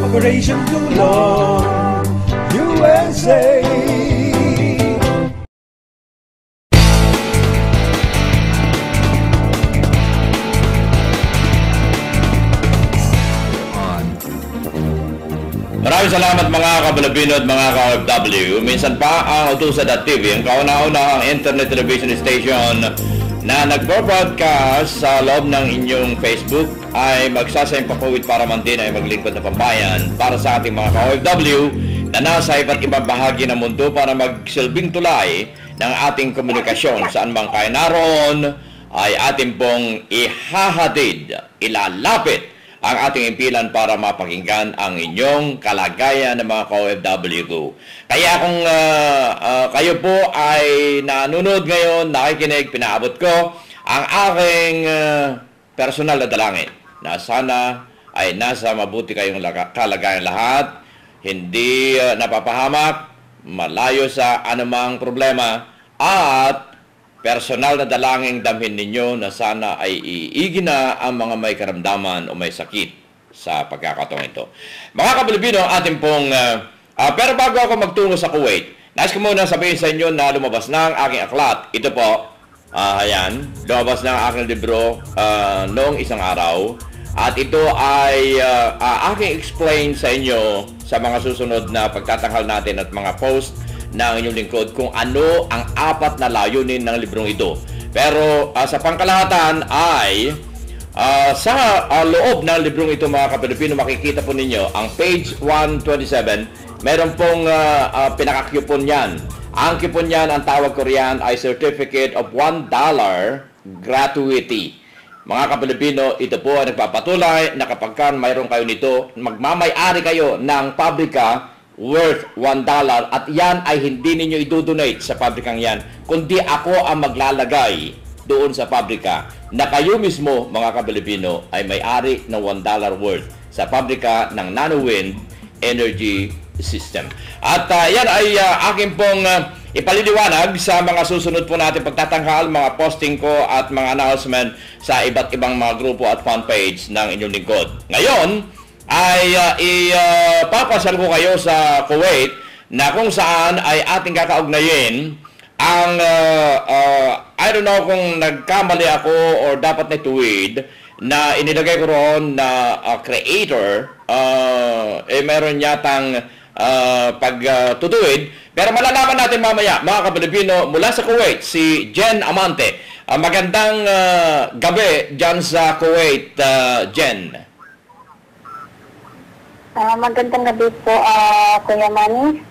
Operation Tulong USA. Maraming salamat mga kabalabino at mga ka-OFW. Minsan pa ang Utusa.tv, ang kauna-unahang internet television station na nagpo-broadcast sa loob ng inyong Facebook ay magsasayang papawid para man din ay maglingkod na pambayan para sa ating mga ka-OFW na nasa iba't ibang bahagi ng mundo para magsilbing tulay ng ating komunikasyon. Saan man kayo naroon ay ating pong ihahatid, ilalapit ang ating impilan para mapakinggan ang inyong kalagayan ng mga ka-OFW ko. Kaya kung kayo po ay nanonood ngayon, nakikinig, pinaabot ko ang aking personal na dalangin na sana ay nasa mabuti kayong kalagayan lahat, hindi napapahamak, malayo sa anumang problema, at personal na dalangin damhin ninyo na sana ay iigi na ang mga may karamdaman o may sakit sa pagkakataong ito. Mga kabalibino, ating pong pero bago ako magtungo sa Kuwait, nais ko muna sabihin sa inyo na lumabas na ang aking aklat. Ito po, ayan, lumabas na ang aking libro noong isang araw. At ito ay aking explain sa inyo sa mga susunod na pagtatanghal natin at mga post ng inyong lingkod kung ano ang 4 na layunin ng librong ito. Pero sa pangkalahatan ay sa loob ng librong ito mga kapilipino, makikita po ninyo ang page 127. Meron pong pinaka-coupon yan. Ang coupon yan, ang tawag ko riyan ay Certificate of $1 Gratuity. Mga kapilipino, ito po ay nagpapatuloy na kapag mayroon kayo nito, magmamay-ari kayo ng pabrika worth $1 at yan ay hindi ninyo idodonate sa pabrikang yan, kundi ako ang maglalagay doon sa pabrika na kayo mismo mga kapilipino ay may-ari ng $1 worth sa pabrika ng NanoWind Energy System. At yan ay akin pong ipaliliwanag sa mga susunod po natin pagtatanghal, mga posting ko at mga announcement sa iba't ibang mga grupo at fan page ng inyong lingkod. Ngayon ay ipapasal ko kayo sa Kuwait na kung saan ay ating kakaugnayin ang I don't know kung nagkamali ako or dapat na tuwid na inilagay ko roon na creator meron yatang pagtutuwid, pero malalaman natin mamaya mga kapilipino mula sa Kuwait, si Jen Amante. Magandang gabi dyan sa Kuwait, Jen. Magandang gabi po, Kuya Manny.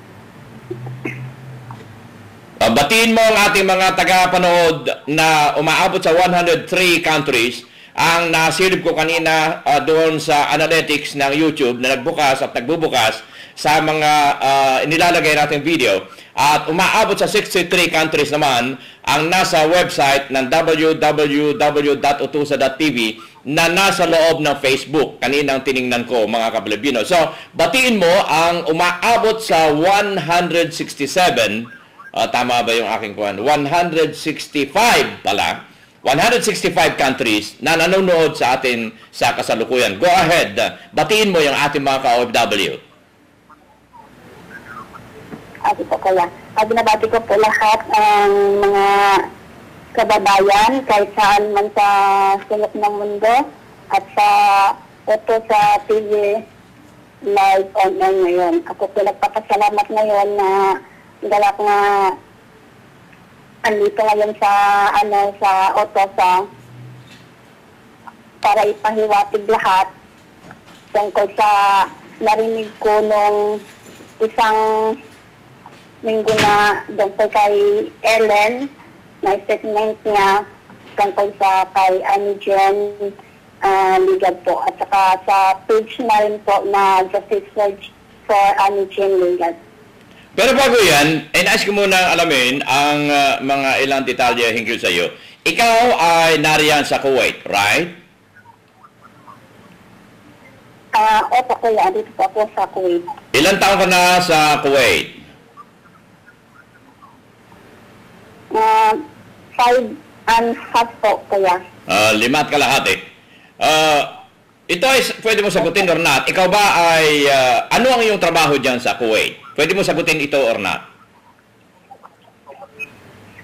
Batiin mo ang ating mga tagapanood na umaabot sa 103 countries. Ang nasilip ko kanina doon sa analytics ng YouTube na nagbukas at nagbubukas sa mga inilalagay nating video. At umaabot sa 63 countries naman ang nasa website ng www.utusa.tv na nasa loob ng Facebook. Kaninang tiningnan ko mga kapilipino. So, batiin mo ang umaabot sa 167, tama ba yung aking kuwan? 165 pala. 165 countries na nanonood sa atin sa kasalukuyan. Go ahead, batiin mo yung ating mga ka-OFW. Ito kaya. Binabati ko po lahat ng mga kababayan kahit saan man sa sulok ng mundo at sa TV live online ngayon. Ako po nagpapasalamat ngayon na galak na andito ngayon sa sa Otosa para ipahiwatig lahat tungkol sa narinig ko nung isang linggo na tungkol kay Ellen na statement niya tungkol sa kay Jen Ligad po at saka sa page na rin po na Justice for Jen Ligad. Pero bago yan, nais ko muna alamin ang mga ilang detalye hinggil sa iyo. Ikaw ay nariyan sa Kuwait, right? Opo kuya, dito po ako sa Kuwait. Ilan taon ka na sa Kuwait? 5 and half po kuya. 5 at kalahati. ito ay pwede mo sagutin or not. Ikaw ba ay, ano ang iyong trabaho dyan sa Kuwait? Pwede mo sagutin ito or not?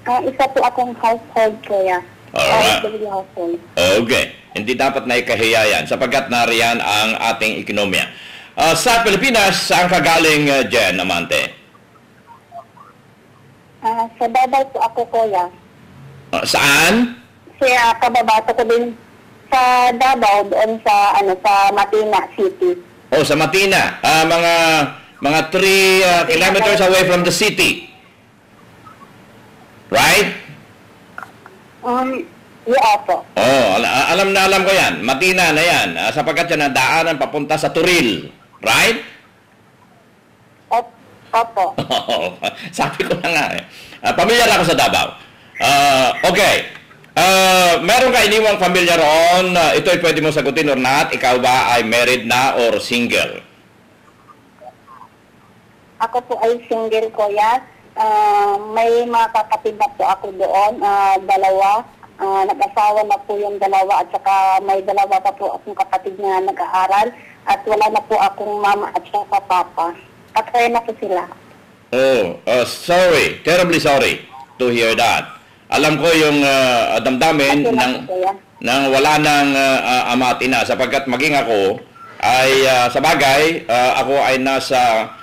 Isa po akong household, kuya. Alright. Household. Okay. Hindi dapat na ikahiya yan sapagkat nariyan ang ating ekonomiya. Sa Pilipinas, saan ka galing, Jen Amante? Sa Davao po ako, kuya. Saan? Siya, kababato ko din sa Davao, doon sa, sa Matina City. Oh, sa Matina. Mga 3 kilometers away from the city. Right? Yeah po. Oh, alam na alam ko yan. Matina na yan. Sapagkat yan ang daanan papunta sa Turil. Right? Opo. Sabi ko na nga eh. Pamilyar ako sa Davao. Okay. Meron ka iniwang pamilya roon. Ito ay pwede mo sagutin or not. Ikaw ba ay married na or single? Ako po ay single, kuya. May mga kapatid na po ako doon. 2. Nag-asawa na po yung 2 at saka may 2 pa po akong kapatid na nag-aaral. At wala na po akong mama at saka papa. At kaya na po sila. Oh, sorry. Terribly sorry to hear that. Alam ko yung damdamin ng wala ng ama at ina sapagkat maging ako ay sa bagay, ako ay nasa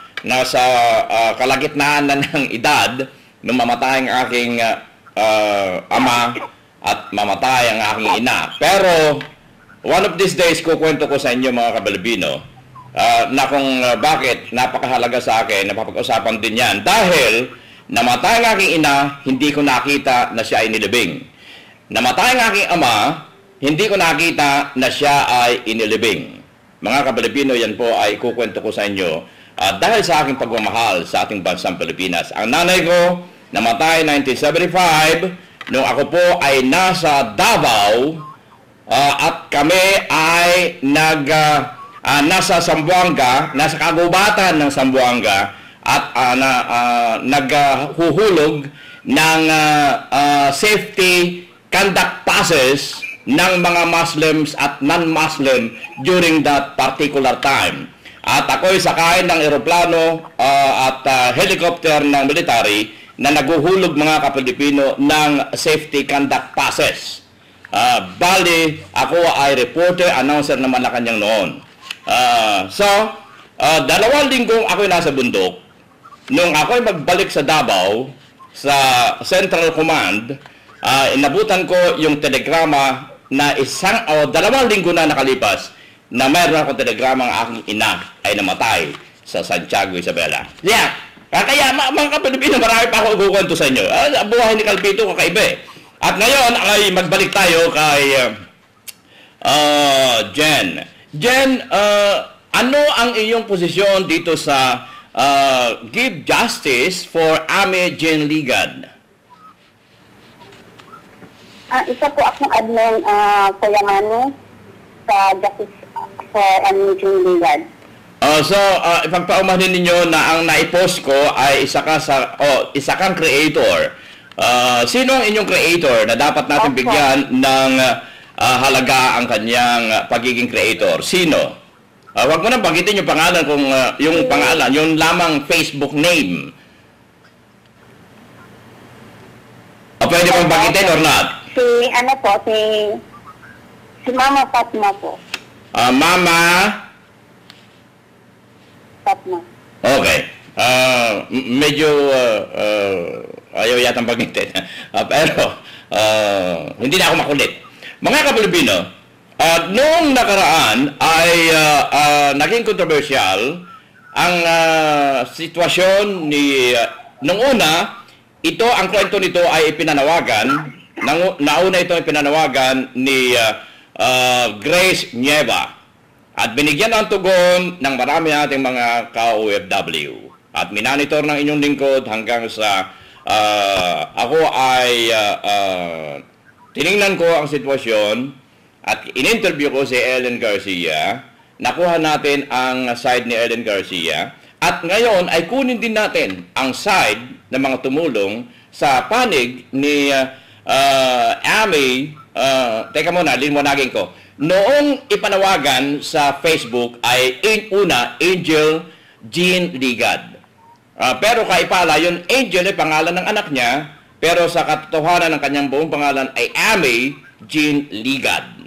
kalagitnaan na ng edad nung mamatay ang aking ama at mamatay ang aking ina. Pero one of these days kukwento ko sa inyo mga kabalibino na kung bakit napakahalaga sa akin, napapag-usapan din yan. Dahil namatay ang aking ina, hindi ko nakita na siya ay nilibing. Namatay ang aking ama, hindi ko nakita na siya ay inilibing. Mga kabalibino, yan po ay kukwento ko sa inyo dahil sa aking pagmamahal sa ating bansang Pilipinas. Ang nanay ko namatay 1975 nung ako po ay nasa Davao at kami ay nasa Zamboanga, nasa kagubatan ng Zamboanga at naghuhulog ng safety conduct passes ng mga Muslims at non-Muslim during that particular time. At ako'y sakay ng eroplano at helicopter ng military na naghuhulog mga kapilipino ng safety conduct passes. Bali, ako ay reporter, announcer ng Malacanang noon. So, 2 linggong ako'y nasa bundok. Nung ako'y magbalik sa Davao, sa Central Command, inabutan ko yung telegrama na 2 linggo na nakalipas na mayroon akong telegrama ang aking ina ay namatay sa Santiago, Isabela. Yeah. Kaya mga kapilipino, marami pa ako kukwento sa inyo. Buhay ni Calvito kakaiba eh. At ngayon ay magbalik tayo kay Jen. Jen, ano ang iyong posisyon dito sa Give Justice for Ame Jen Ligad? Isa po akong admin, Kuya Manu, sa Justice for Ame Jen Ligad. Ipagpaumanin ninyo na ang naipost ko ay isa kang creator. Sino ang inyong creator na dapat natin bigyan ng halaga ang kanyang pagiging creator? Sino? Huwag mo nang banggitin yung pangalan kung yung pangalan, yung lamang Facebook name. Pwede mong banggitin or not? Si Mama Fatma po. Mama Fatma. Okay. Medyo ayaw yatang banggitin. Pero hindi na ako makulit. Mga kapilipino, noong nakaraan ay naging kontrobersyal ang sitwasyon ni nung una, ang kwento nito ay ipinanawagan, nauna ito ay pinanawagan ni Grace Nieva at binigyan ng tugon ng marami nating mga ka-OFW at minanitor ng inyong lingkod hanggang sa ako ay tiningnan ko ang sitwasyon at in-interview ko si Ellen Garcia. Nakuha natin ang side ni Ellen Garcia. At ngayon ay kunin din natin ang side ng mga tumulong sa panig ni Ame. Teka muna, linwanagin ko. Noong ipanawagan sa Facebook ay una, Angel Jean Ligad. Pero kaipala, yun Angel ay pangalan ng anak niya, pero sa katotohanan ng kanyang buong pangalan ay Amy Jean Ligad.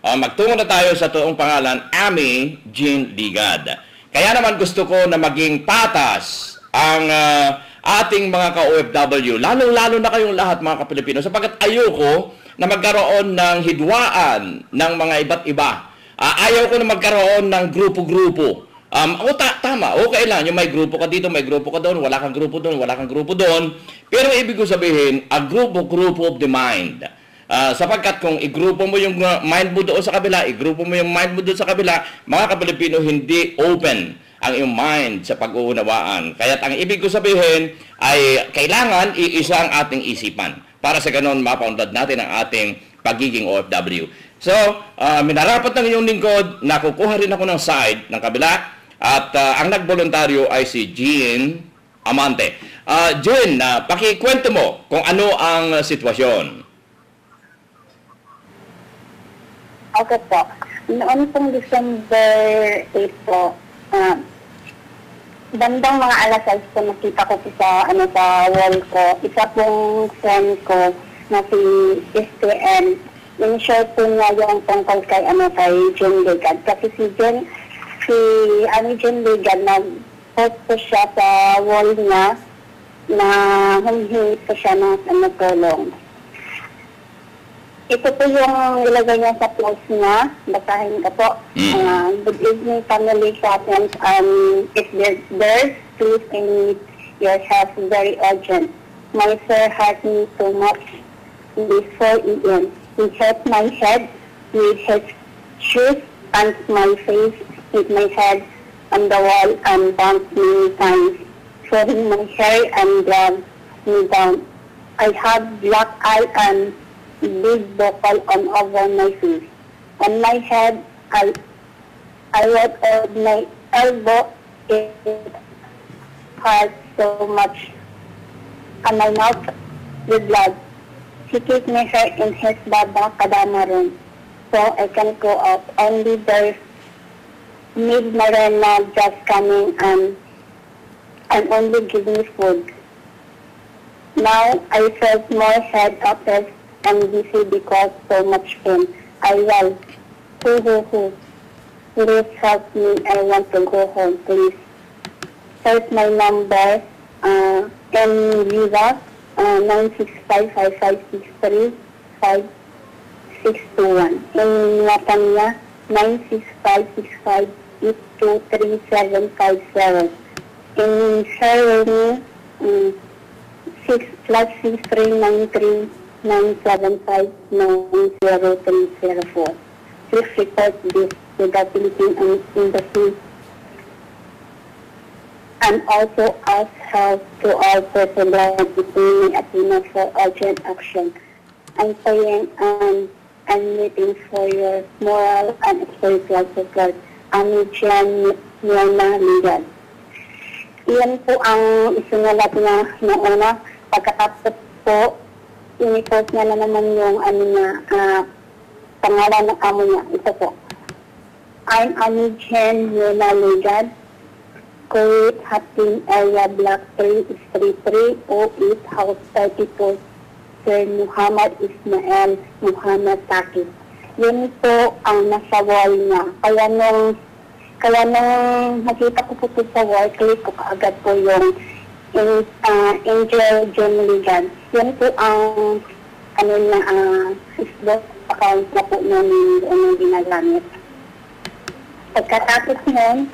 Magtungo na tayo sa toong pangalan, Amy Jean Ligad. Kaya naman gusto ko na maging patas ang ating mga ka-OFW, lalong-lalo na kayong lahat mga ka-Pilipino, sapagkat ayoko na magkaroon ng hidwaan ng mga iba't iba. Ayaw ko na magkaroon ng grupo-grupo. Tama, okay lang, yung may grupo ka dito, may grupo ka doon, wala kang grupo doon, wala kang grupo doon. Pero ibig ko sabihin, a group of the mind. Sapagkat kung igrupo mo yung mind mo doon sa kabila, igrupo mo yung mind mo doon sa kabila, mga ka-Pilipino, hindi open ang iyong mind sa pag-uunawaan. Kaya't ang ibig ko sabihin ay kailangan iisa ang ating isipan para sa ganon mapaunlad natin ang ating pagiging OFW. So, minarapat ng iyong lingkod, nakukuha rin ako ng side ng kabila at ang nagboluntaryo ay si Jean Amante. Jean, pakikwento mo kung ano ang sitwasyon. Okay po. Noon pong December 8 po, bandang mga alas 6 po nakita ko po sa wall ko. Isa pong friend ko na si STN. Yung share po niya yung tungkol kay Jean Ligad. Kasi si Jean Ligad, nag-post po siya sa wall niya na humihingi po siya ng tulong. Ito po yung nilagay niya sa post niya. Basahin ko po. Good evening, family friends. If there's please I need your help very urgent. My sir hurt me too much before Ian. He hit my head with his shoes, punched my face, hit my head on the wall and bumped many times, throwing my hair and dragged me down. I had black eye and big buckle on over my face. On my head, I went on my elbow. It hurt so much. And my mouth with blood. He kicked my hair in his baba kadama room, so I can go out. Only there's Maid Marina just coming and only give me food. Now I felt more head upset and dizzy because so much pain. I yelled, hoo. Please help me. I want to go home, please. Here's my number, in Viva, 96555635621. In Natanya, 96565823757. In Sherwini, 6+6393 975-90304. Please report this to the Philippine Embassy and also ask help to all people that is Athena for urgent action. I'm praying and I'm waiting for your moral and spiritual support. Ami Jean Ligad. Iyan po ang isinulat niya na una. Pagkatapos po, ini-post niya na naman yung pangalan ng amo niya. Ito po. I'm Ami Jean Ligad. Kuwait, Hatin, Area, Block 3, Street 3, 08, House 34, Sir Muhammad Ismail Muhammad Taki. Yun po ang nasa wall niya. Kaya nung nakita ko po sa wall, click ko kaagad po yung Angel Jean Ligad. Yan po ang Facebook account na po namin ginagamit. Pagkatapos nun,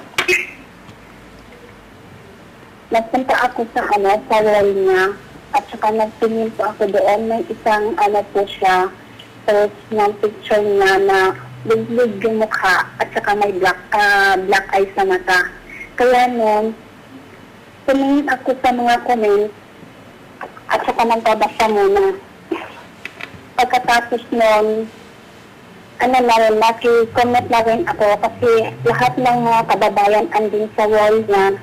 nagpunta ako sa wall niya at saka nagtingin po ako doon. May isang po siya, post ng picture niya na big yung mukha at saka may black eye sa mata. Kaya nun, tumingin ako sa mga comments at saka nagbabasa muna. Pagkatapos nun, naki-comment na rin ako kasi lahat ng mga kababayan andin sa wall niya,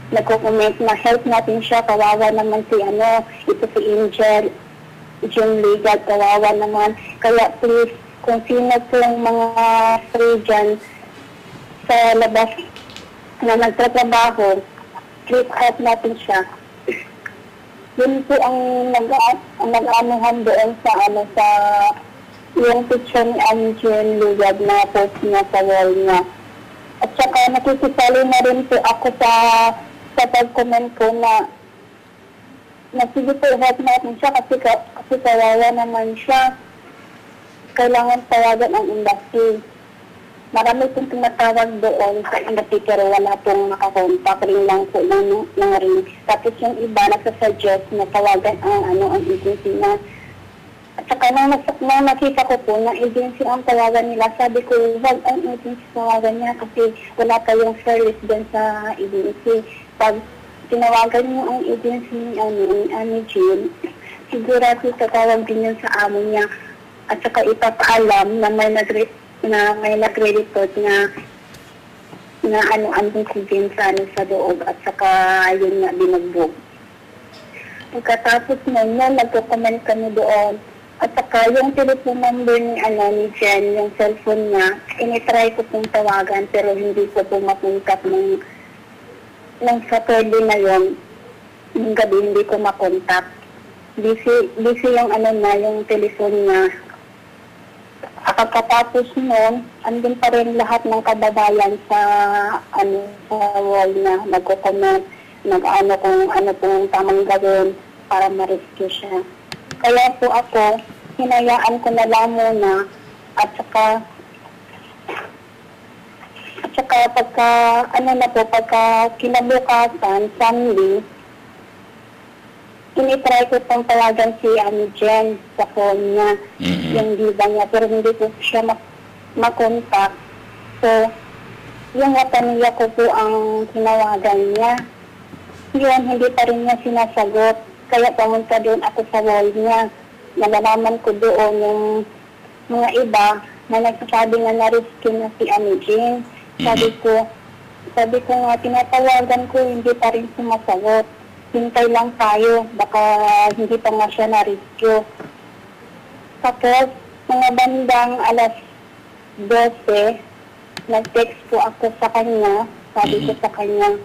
nagko-comment na help natin siya, kawawa naman si ito si Angel Jean Ligad, kawawa naman. Kaya please, kung sino po yung mga free dyan sa labas na nagtatrabaho, click out natin siya. Yun po ang nag-anuhan doon sa yung picture ni Angel Lugad na post niya sa wall niya. At saka nakikisali na rin po ako sa pag-comment ko na sige po, help natin siya kasi kawawa naman siya. Kailangan tawagan ang industry. Marami pong tumatawag doon sa industry pero wala pong makakontak rin lang po ng ring. Tapos yung iba nagsasuggest na tawagan ang agency na. At saka nang nakita ko po na agency ang tawagan nila, sabi ko, wag ang agency tawagan niya kasi wala kayong service din sa agency. Pag tinawagan niyo ang agency ni Jill, sigurado tatawag din yun sa amo niya. At saka ipapaalam na may nagre-report na andun si James sa loob at saka yun nga binugbog. Pagkatapos nun, nagko-comment kami doon. At saka yung telephone number ni Jen, yung cellphone niya, initry ko pong tawagan pero hindi ko po mapuntat nung Saturday na yun. Yung gabi hindi ko makontak. Busy yung yung telephone niya. Pagkatapos nun, andun pa rin lahat ng kababayan sa wall na nagko-comment, kung ano pong tamang gawin para ma-rescue siya. Kaya po ako, hinayaan ko na lang muna at saka pagka kinabukasan, Sunday, tinitry ko pong tawagan si Jen sa phone niya, yung diba niya, pero hindi ko siya makontak. So, yung Wataniya ko po ang tinawagan niya. Yun, hindi pa rin niya sinasagot. Kaya pumunta doon ako sa wall niya. Nalalaman ko doon yung mga iba na nagsasabi na na-rescue na si Jen. Sabi ko nga, tinatawagan ko, hindi pa rin sumasagot. Hintay lang tayo, baka hindi pa nga siya na-rescue. Tapos, mga bandang alas 12, nag-text po ako sa kanya. Sabi ko sa kanya,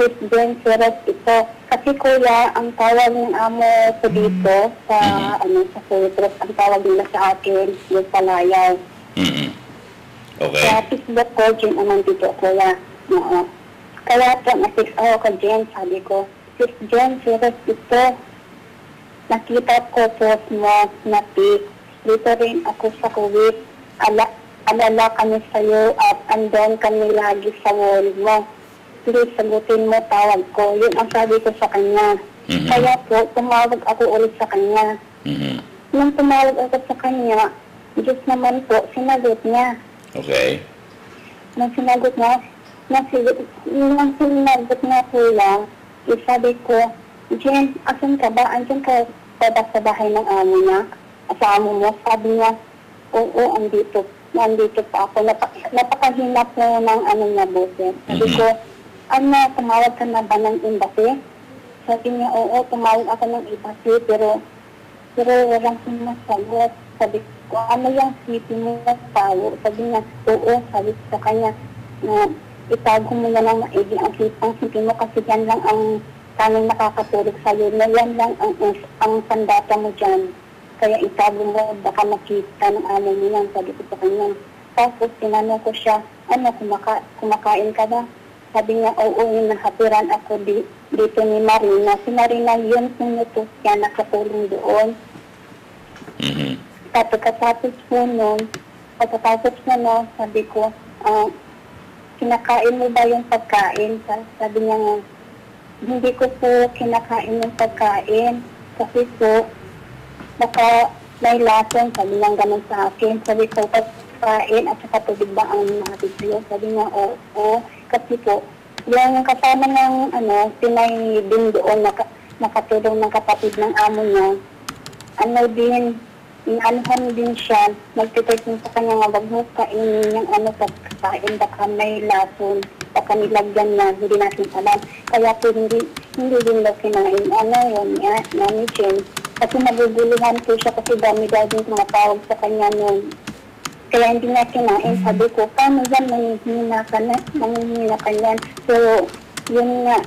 it's been serious ito. Kasi kuya, ang tawag ng amo ko dito sa Filipos, ang tawag nila sa akin, yung palayaw. Okay. Sa Facebook ko, Jen, naman dito, kuya. Oo. Kaya po, na-text ako ka Jen, sabi ko, Sis Jen, serious ito. Nakita ko post mo na pic. Dito rin ako sa Kuwait. Alala kami sa'yo at andon kami lagi sa wall mo. Please, sagutin mo tawag ko. Yun ang sabi ko sa kanya. Kaya po, tumawag ako ulit sa kanya. Nung tumawag ako sa kanya, Diyos naman po, sinagot niya. Okay. Nung sinagot niya po lang, sabi ko, Jen, asan ka ba? Andiyan ka ba sa bahay ng amo niya? Sa amo mo? Sabi niya, oo, nandito pa ako. Napakahina po ng niya, boses. Sabi ko, tumawag ka na ba ng embassy? Sabi niya, oo, tumawag ako ng embassy, pero walang sumasagot. Sabi ko, ano yung city mo na tao? Sabi niya, oo, sabi ko sa kanya, na itago mo na lang maigi ang city mo kasi yan lang ang tanging nakakatulog sa'yo. Na yan lang ang sandata mo dyan. Kaya itago mo, baka makita ng amo mo yan. Sabi ko sa kanya. Tapos tinanong ko siya, kumakain ka ba? Sabi niya, oo, yung nahatiran ako dito ni Marina. Si Marina yun, pinutos siya, nakatulong doon. Pagkatapos na sabi ko, kinakain mo ba yung pagkain? Sabi niya nga, hindi ko po kinakain yung pagkain. Kasi po, baka may lason. Sabi niya ganun sa akin. Sabi ko, pagkain at saka tubig ba ang nahatid sa'yo? Sabi niya, oo. Kasi po, yung kasama ng Pinay din doon, nakatulong ng kapatid ng amo niya, inanuhan din siya, nagtitipin sa kanya nga, wag mo kainin yung pagkain, baka may lason, baka nilagyan na, hindi natin alam. Kaya po hindi din daw kinain, Jen. Kasi naguguluhan po siya kasi dami-daming tumatawag sa kanya noon. kaya hindi niya kinain. Sabi ko, paano yan, manghihina ka yan. So, yun nga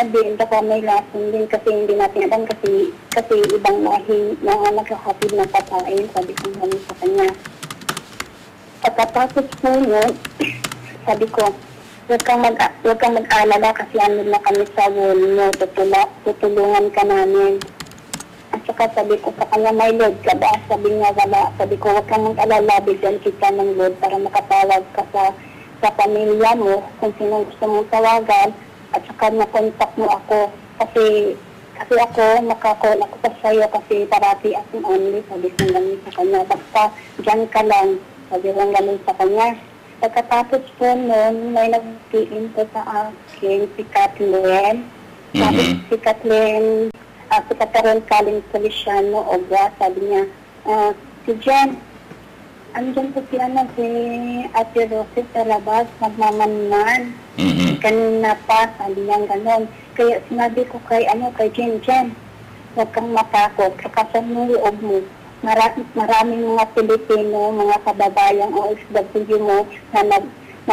din, baka may lason din kasi hindi natin alam kasi ibang lahi na nagkakapid ng pagkain, sabi ko namin sa kanya. Pagkatapos po yun, sabi ko, huwag kang mag-alala kasi ano na kami sa wall mo, tutulungan ka namin. At saka sabi ko sa kanya, may load ka ba? Sabi niya, wala. Sabi ko, huwag kang mag-alala, bigyan kita ng load para makatawag ka sa pamilya mo kung sino gusto mong tawagan. At saka na-contact mo ako kasi ako makakall ako pa sa'yo kasi parati akong only, sabi ko ganun sa kanya. Basta dyan ka lang, sabi ko ganun sa kanya. Pagkatapos po noon, may nag-PM po sa akin si Kathleen. Si Kathleen, si Kathleen Kaling Feliciano Obra, sabi niya, si Jen, andyan po si Ate Rosie sa labas, nagmamanman. Kanina pa, sabi niya gano'n. Kaya sinabi ko kay Jen, huwag kang matakot. Kakasan mo loob mo. Maraming mga Pilipino, mga kababayang OFW mo na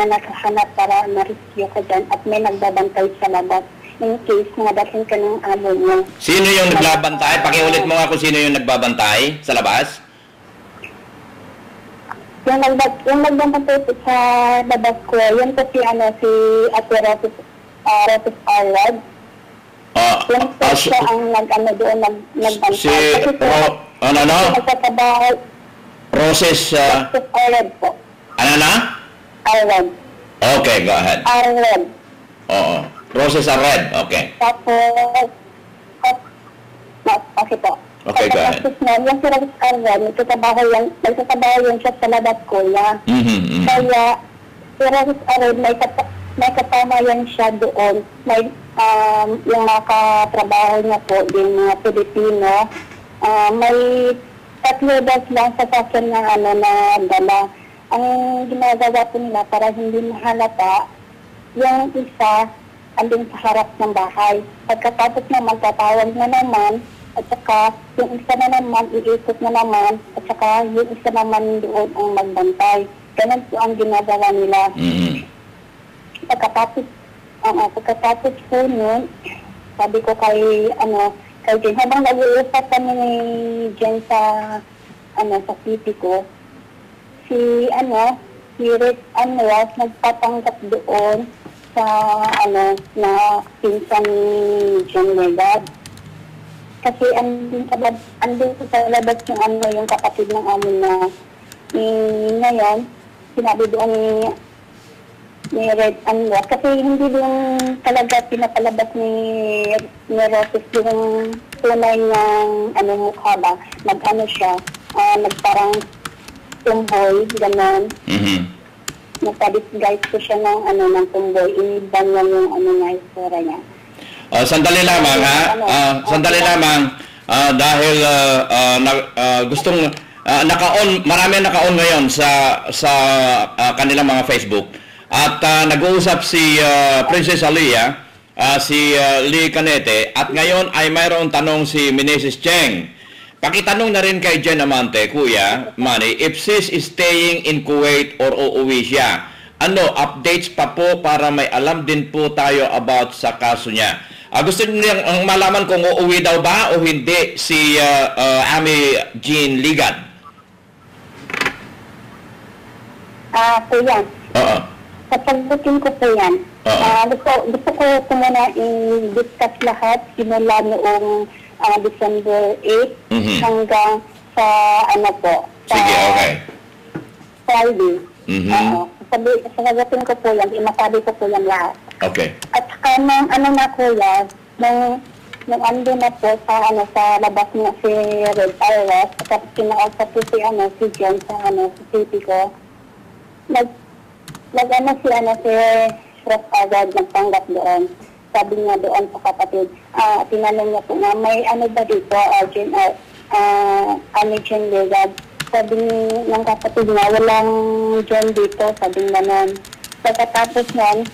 nakahanap para ma-rescue ka dyan at may nagbabantay sa labas. In case madating ka ng amo mo. Sino yung nagbabantay? Pakiulit mo nga kung sino yung nagbabantay sa labas? Yung nagbabantay sa labas ko, yun po si Ate Rosis Arad. Yung po siya ang nagbantay. Process, Arad po. Ano na? Arad. Okay, go ahead. Arad. Oo. Process Arad, okay. Tapos, okay po. Okay, go ahead. Tapos yung si Rosis Arad, nagtatrabaho yan siya sa labas ko niya. Kaya, si Rosis Arad, may kasama yan siya doon. May, yung mga katrabaho niya po, yung mga Pilipino, may 3 days lang sa sasyon na na dala. Ang ginagawa po nila para hindi mahalata, yung isa andun sa harap ng bahay. Pagkatapos naman, tatawag na naman, at saka yung isa na naman, iikot na naman, at saka yung isa naman doon ang magbantay. Ganun po ang ginagawa nila. Pagkatapos po nun, sabi ko kay Jen, habang nag-uusap kami ni Jen sa city ko, si Rick Anwas nagpapanggap doon sa na pinsan ni Jen Legad. Kasi andun sa labas yung kapatid ng amin na ngayon, sinabi doon ni Red Anwas. Kasi hindi yung talaga pinapalabas ni Rosis yung tunay niyang mukha ba. Siya, nagparang tumboy, gano'n. Nagpa-disguise ko siya ng tumboy. Iniban niya yung isura niya. Sandali lamang ha. Sandali lamang dahil gustong marami naka-on ngayon sa kanilang mga Facebook at nag-uusap si Princess Alia, si Lee Canete at ngayon ay mayroong tanong si Meneses Cheng. Pakitanong na rin kay Jen Amante, Kuya Manny, if sis is staying in Kuwait or uuwi siya, updates pa po para may alam din po tayo about sa kaso niya. Gusto niyang malaman kung uuwi daw ba o hindi si Amy Jean Ligad. Kuya. Oo. Kapagbutin ko po yan. Gusto ko muna i-discuss lahat simula noong December 8 hanggang sa Sige, okay. Friday. Sasagutin ko po yan, imasabi ko po yan lahat. Okay. At saka nung kuya, nung ando na po sa labas niya si Red Arrows, at tapos kinausap po si John sa city ko, si Ross agad nagtanggap doon. Sabi niya doon sa kapatid, tinanong niya po nga, may ba dito, Jen Legad. Sabi ng kapatid niya, walang John dito, sabi nga nun. Pagkatapos nun,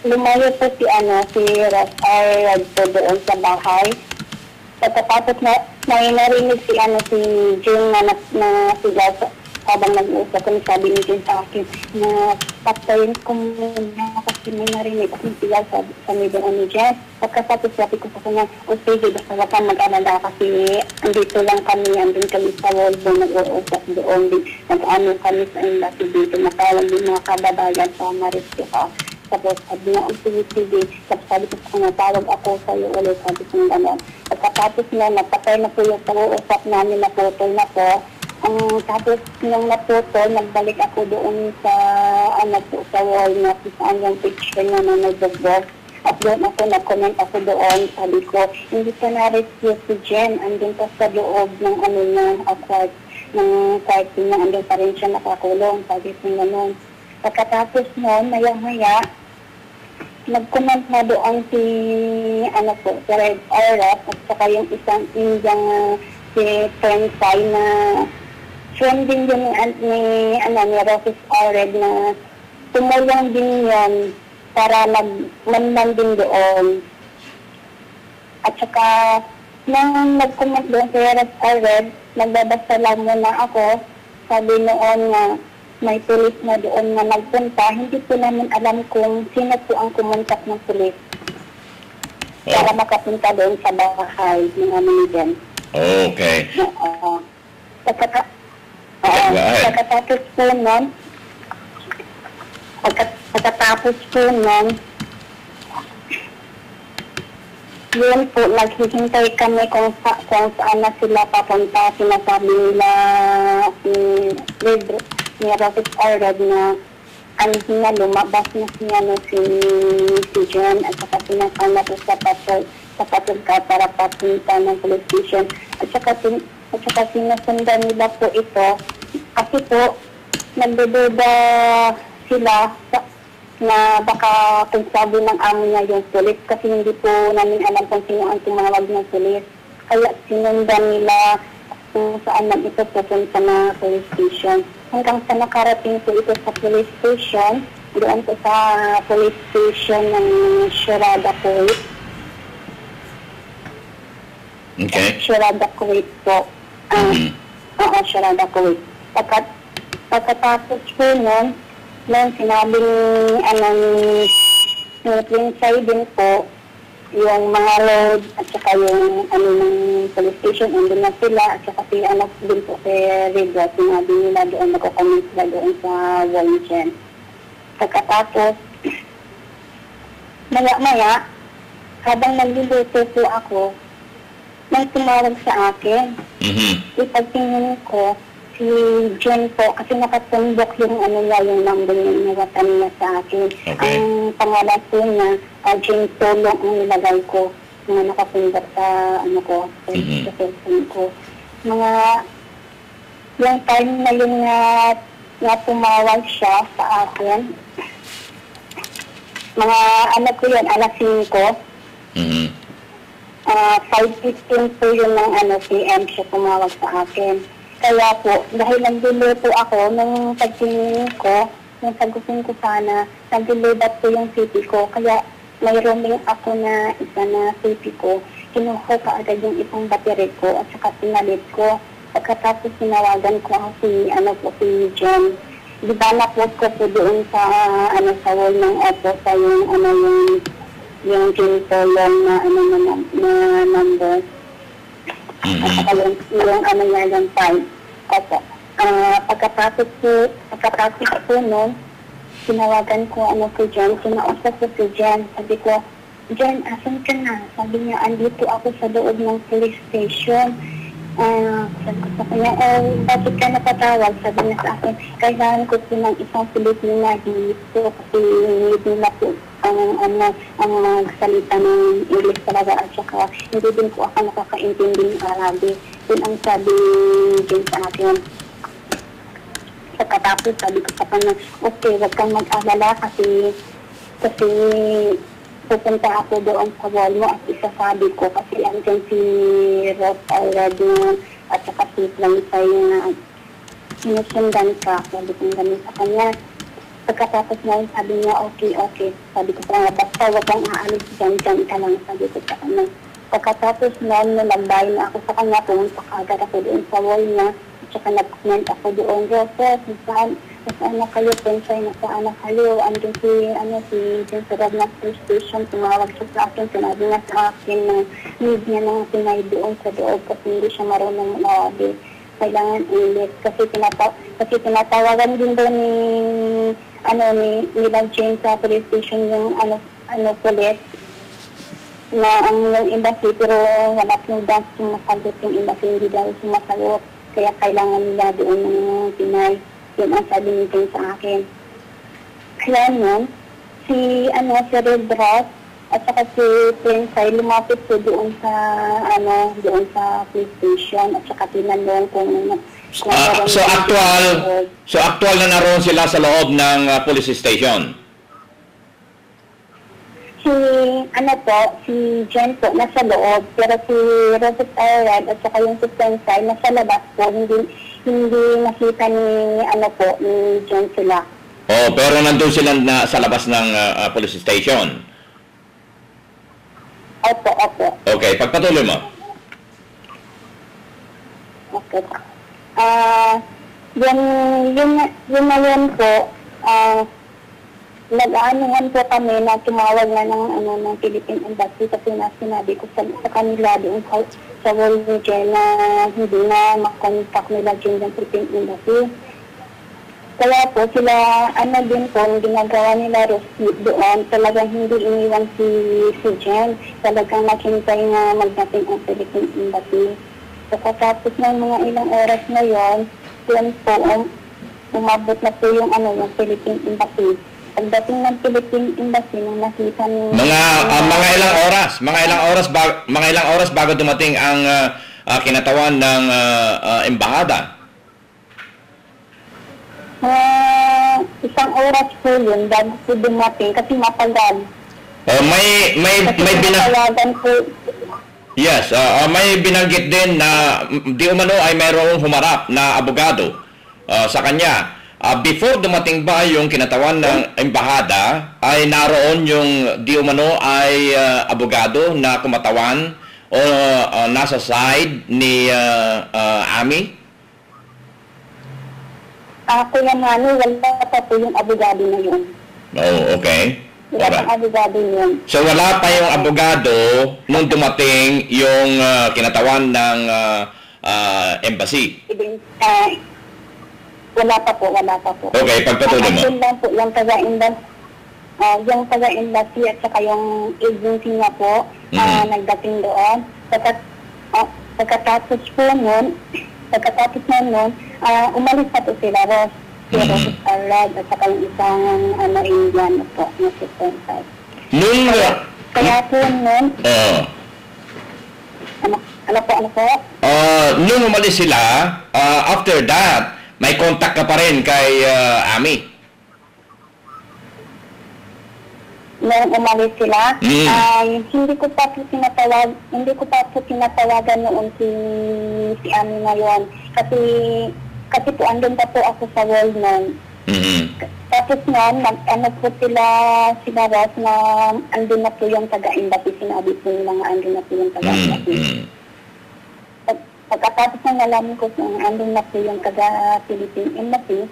lumayo po si Ross ay po doon sa bahay. Pagkatapos may narinig si June na sila habang nag-uusap kami, sabi ni June sa akin na patayin ko muna kasi may narinig kasi sila sabi doon ni Jess. Pagkatapos sabi ko sa kanya, o sige, basta wag kang mag-alala kasi andito lang kami, andun kami sa Volvo, nag-uusap doon din, nag-ano kami sa embassy dito, natawag din mga kababayan sa Marisco ka. Tapos sabi niya, o sige, tapos sabi ko sa kanya, tawag ako sa'yo ulit, sabi ko ng gano'n. Pagkatapos na, napatay na po yung pag-uusap namin, naputol na po. Tapos nung naputol, nagbalik ako doon sa sa wall na saan yung picture niya na nagbugbog. At doon ako, nag-comment ako doon, sabi ko, hindi ka na-rescue si Jen, andun pa sa loob ng ng kwarto niya, andun pa rin siya nakakulong, sabi ko naman. Pagkatapos noon, maya-maya, nag-comment na doon si Red Arap, at saka yung isang Indiang si Tensai na friend din yun ni Roses Alred na tumulong din yun para magmanman din doon. At saka, nang nag-comment doon si Roses Alred, nagbabasa lang muna ako, sabi noon nga, may pulis na doon na nagpunta, hindi po namin alam kung sino po ang kumontak ng pulis para makapunta doon sa bahay ng Jen. Okay. Pagkatapos po nun, yun po, naghihintay kami kung saan na sila papunta. Sinasabi nila ni Roses Alred na na lumabas na si Jen at saka sinasama po sa patrol para papunta ng police station. At saka sinusundan nila po ito kasi po nagdududa sila na baka kung sabi ng amo niya yung pulis kasi hindi po namin alam kung sino ang tumawag ng pulis. Kaya sinundan nila kung saan man ito pupunta na police station. Hanggang sa nakarating po ito sa police station, doon po sa police station ng Sharada Kuwait. Okay. Sharada Kuwait po. Sharada Kuwait. Pagkatapos po nun, sinabi ni Prinsay din po, yung mga load at saka yung ng police station, andun na sila, at saka si anak din po kay Ridwa, sinabi nila doon, nagkakamit sila doon sa Wallenchen. Pagkatapos, maya-maya, habang nagluluto po ako, may tumawag sa akin. Ipagtingin ko, si Jen po, kasi nakatundok yung yung number yung nagatan niya sa akin. Okay. Ang pangalan po niya, Jen Tulong ang nilagay ko, na nakatundok sa sa cellphone ko. Yung time na yun nga tumawag siya sa akin, ko yun, alas 5. 5:15 po yun ng PM siya tumawag sa akin. Kaya po, dahil nagdiluto ako, nung pagtingin ko, nung sagutin ko sana, nagdilubat po yung CP ko. Kaya may roaming ako na isa na CP ko. Kinuha ko agad yung isang battery ko at saka pinalit ko. Pagkatapos sinawagan ko si Jen. Di ba na-post ko po doon sa wall ng Oppo sa yung Jen Tulong na number. At saka yung time. Opo. Pagkatapos po nun, sinawagan ko si Jen, kinausap ko si Jen. Sabi ko, Jen, asan ka na? Sabi niya, andito ako sa loob ng police station. Sabi ko sa kanya, bakit ka napatawag? Sabi niya sa akin, kailangan ko po ng isang Pilipina dito kasi hindi na po ang magsalita ng English talaga at saka hindi din po ako nakakaintindi ng Arabic. Yun ang sabi din sa akin. Pagkatapos sabi ko sa kanya, okay, wag kang mag-alala kasi pupunta ako doon sa wall mo at isasabi ko kasi andyan si Rose already at saka si Plansay na sinusundan ka. Sabi ko ganun sa kanya. Pagkatapos na sabi niya, okay. Sabi ko pa nga, basta wag kang aalis dyan ka lang. Sabi ko sa kanya. Pagkatapos noon, nalambay na ako sa kanya, pumunta agad ako doon sa wall niya. At saka nag-comment ako doon, Joseph, nasaan na kayo, Pensay, nasaan na kayo. Andun si Jen sa loob ng police station, tumawag siya sa akin, sinabi niya sa akin na need niya ng Pinay doon sa loob kasi hindi siya marunong manawabi. Kailangan ulit kasi tinatawagan din doon nila Jane sa police station yung police na ang yung embassy pero wala pong dance sumasagot yung embassy, hindi daw sumasagot kaya kailangan nila doon ng Pinay. Yun ang sabi ni Jane sa akin. Kaya nun, si Red Ross at saka si Prince ay lumapit po doon sa police station at saka tinanong kung So actual na naroon sila sa loob ng police station? Si Jen po nasa loob, pero si Robert Arad at saka yung si Prince ay nasa labas po, hindi nakita ni Jen sila. Oh, pero nandun sila sa labas ng police station? Opo. Okay, pagpatuloy mo. Okay. Yun po, nag-aanuhan po kami na tumawag na ng Philippine Embassy kasi sinabi ko sa kanila doon sa wall ni Jen na hindi na makontak nila Jen ng Philippine Embassy. Kaya po sila, din po, ang ginagawa nila doon, talagang hindi iniwan si Jen. Talagang nakintay na magdating ang Philippine Embassy. So, katapos ng mga ilang oras na yon, yun po, umabot na po yung Philippine Embassy. Pagdating ng Philippine Embassy, nung nakita niyo... Mga ilang oras bago dumating ang kinatawan ng embahada? Isang oras po yun bago po dumating kasi matagal. May binanggit din na di umano ay mayroong humarap na abogado sa kanya. Before dumating ba yung kinatawan ng embahada, ay naroon yung di umano ay abogado na kumatawan o nasa side ni Ami? Kuya Manny, wala pa po yung abogado na yun. Oh, okay. Wala pang abogado yun. So wala pa yung abogado nung dumating yung kinatawan ng embassy? Wala pa po. Okay, pagpatuloy mo. Yun lang po, yung taga-embassy at saka yung agency niya po, nagdating doon. Pagkatapos nun, umalis pa po sila, Ross. Si Robert Arad at saka yung isang Indian po, na si Pensay. Kaya po nun, ano po? Nung umalis sila, after that, may contact ka pa rin kay Ami? Nung umalis sila, hindi ko pa po tinatawagan noon si Ami ngayon. Kasi po andun pa po ako sa wall noon. Tapos noon, po sila Ross na andun na po yung taga-embassy. Sinabi po nila nga andun na po yung taga-embassy. Pagkatapos na nalaman ko kung andun na po yung taga-Philippine Embassy,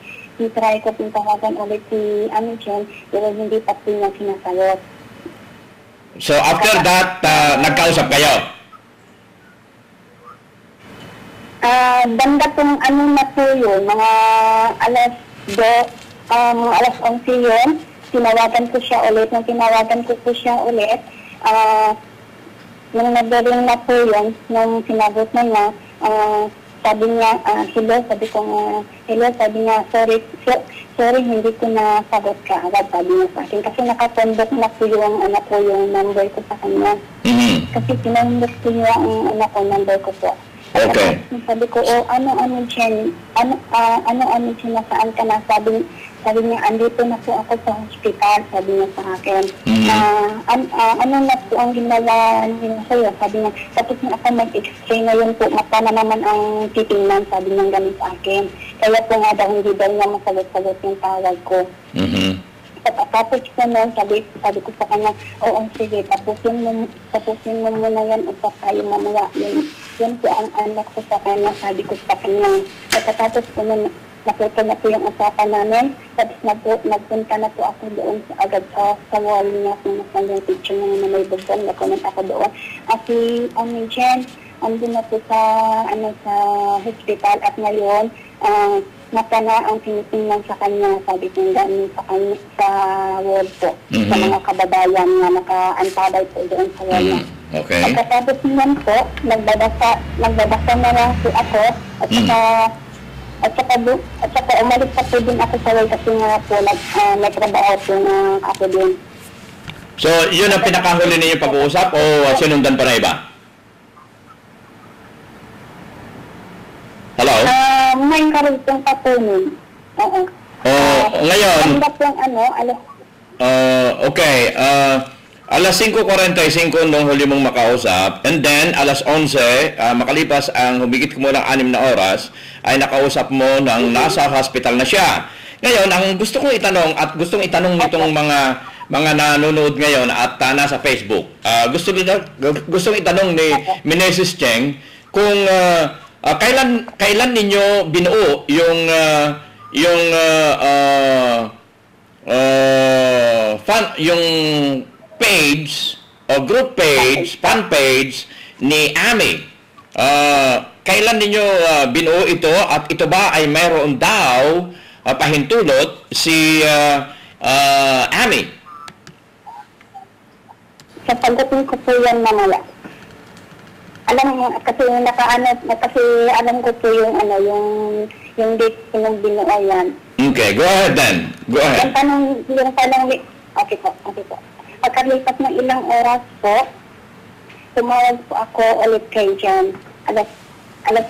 try ko pong tawagan ulit si Ami Jen, pero hindi pa po niya sinasagot. So after that, nagkausap kayo? Banda pong na po yun, mga alas 11 yun, tinawagan ko siya ulit. Nung tinawagan ko po siya ulit, nung nag-ring na po yun, nung sinagot na niya, sabi niya, hello, sabi niya, sorry, hindi ko na sagot ka agad, sabi niya sa akin. Kasi nakapondok na po yung number ko sa kanya. Kasi pinondok po niya ang number ko po. Okay. Sabi ko, Jen, nasaan ka na? Sabi niya, andito na po ako sa hospital, sabi niya sa akin. Ano na po ang ginawa niya sa'yo? Sabi niya, tapos na ako mag-x-ray ngayon po, mata na naman ang titingnan, sabi niya ganun sa akin. Kaya po nga daw, hindi daw niya masagot-sagot yung tawag ko. Tapos ko nun, sabi ko sa kanya, oo, sige, tapusin mo muna yan o pa tayo mamaya. Yun po ang anak ko sa kanya, sabi ko sa kanya. Pagkatapos ko nun, napunta na po yung usapan namin. Tapos nagpunta na po ako doon agad sa wall niya kung nasan yung picture niya na may bubong. Nakunan ako doon. Si Jen, andun na po sa hospital at ngayon, mata na ang tinitingnan sa kanya, sabi ko gano'n sa kanya, sa wall po, sa mga kababayan na naka-antabay po doon sa wall niya. Okay. Pagkatapos naman po, nagbabasa na lang po ako, at saka umalis pa po din ako sa wall kasi nga po, nagtrabaho po na ako din. So, yun ang pinakahuli ninyo pag-uusap o sinundan pa na iba? Hello? May karugtong patunin. Oo. Ngayon... Ang yung okay. Alas 5:45 nung huli mong makausap, and then alas 11, makalipas ang humigit kumulang 6 na oras, ay nakausap mo ng nasa hospital na siya. Ngayon, ang gusto kong itanong at gustong itanong nitong mga nanonood ngayon at nasa Facebook, gustong itanong ni Meneses Cheng kung kailan ninyo binuo yung page o group page, fan page ni Ami. Kailan ninyo binuo ito at ito ba ay mayroon daw pahintulot si Ami? Sa pagdating ko po yan mamaya. Kasi alam ko po yung date ko nung binuo yan. Okay, go ahead then. Go ahead. Okay po. Pagkalipas ng ilang oras po, tumawag po ako ulit kay Jan. Alas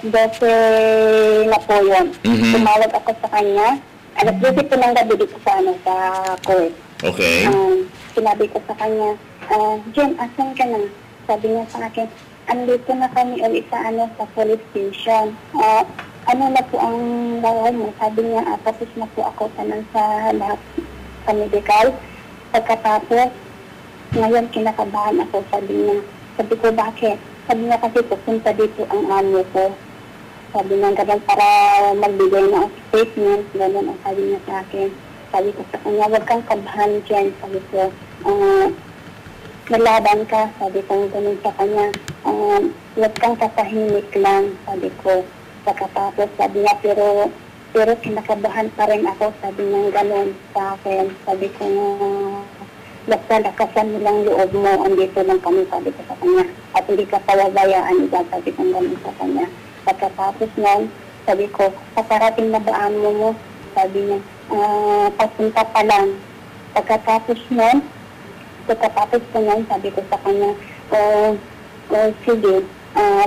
12 na po yun. Tumawag ako sa kanya. Alas 12 po ng gabi dito sa court. Okay. Sinabi ko sa kanya, Jen, asan ka na? Sabi niya sa akin, andito na kami ulit sa police station. Ano na po ang gawin mo? Sabi niya, tapos na po ako sa lahat sa medical. Pagkatapos, ngayon kinakabahan ako, sabi niya. Sabi ko, bakit? Sabi niya kasi pupunta dito ang amo ko. Sabi niya, gano'n para magbigay ng statement. Gano'n ang sabi niya sa akin. Sabi ko sa kanya, huwag kang kabahan dyan. Sabi ko, nalaban ka. Sabi ko, gano'n sa kanya. Huwag kang tatahimik lang. Sabi ko, pagkatapos, sabi niya, pero kinakabahan pa rin ako. Sabi niya, gano'n sa akin. Sabi ko, basta lakasan mo lang loob mo, andito lang kami, sabi ko sa kanya. At hindi ka pawabayaan dyan, sabi ko gano'n sa kanya. Pagkatapos nun, sabi ko, paparating na ba amo mo? Sabi niya, papunta pa lang. Pagkatapos nun, sabi ko sa kanya, sige,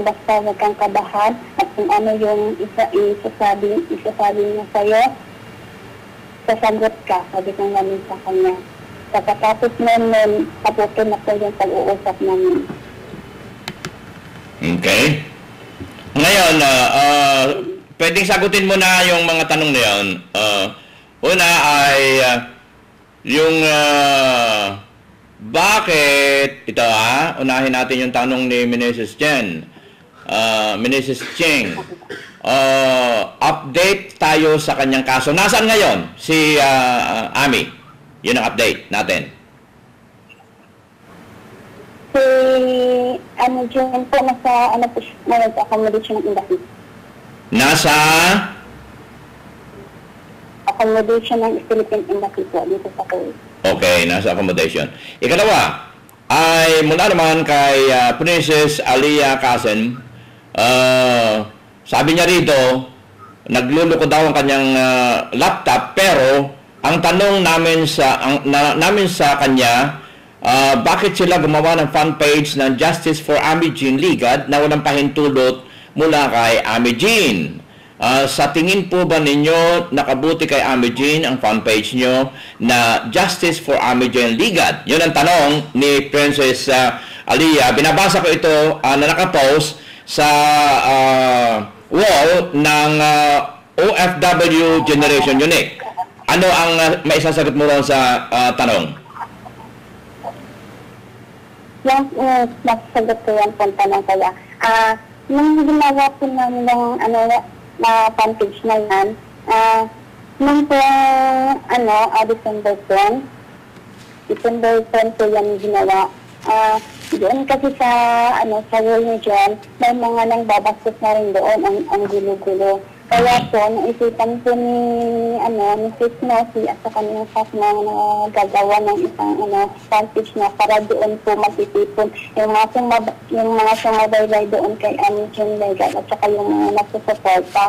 basta huwag kang kabahan at kung ano yung isasabi niya sa'yo, sasagot ka, sabi ko namin sa kanya. Pagkatapos nun, tapusin na po yung pag-uusap namin. Okay. Ngayon, pwedeng sagutin mo na yung mga tanong na yun. Una ay yung bakit, ito unahin natin yung tanong ni Meneses Cheng. Update tayo sa kanyang kaso. Nasaan ngayon si Ami? Yun ang update natin. Dyan po, nasa accommodation ng industry. Nasa? Accommodation ng Philippine Embassy po, dito sa Kuwait. Okay, nasa accommodation. Ikalawa, ay mula naman kay Princess Alia Kasen, sabi niya rito, nagluluko daw ang kanyang laptop, pero ang tanong namin sa kanya, bakit sila gumawa ng fan page ng Justice for Ami Jean Ligad na walang pahintulot mula kay Ami Jean? Sa tingin po ba ninyo nakabuti kay Ami Jean ang fan page nyo na Justice for Ami Jean Ligad? Yun ang tanong ni Princess Alia. Binabasa ko ito na nakapost sa wall ng OFW Generation Unique. Ano ang maisasagot mo ron sa tanong? Yung nasasagot ko yan po ang tanong kaya. Nung ginawa po namin ng na fanpage na yan, nung po, December 10, December 10 po yan ginawa. Doon kasi sa wall niya dyan, may mga nang babastos na rin doon ang gulo-gulo. Kaya po, naisipan po ni Sis Nosy at sa kanyang staff na gagawa ng isang fanpage na para doon po magtitipon yung mga sumabaylay doon kay Jen Legal at saka yung mga nagsusuporta,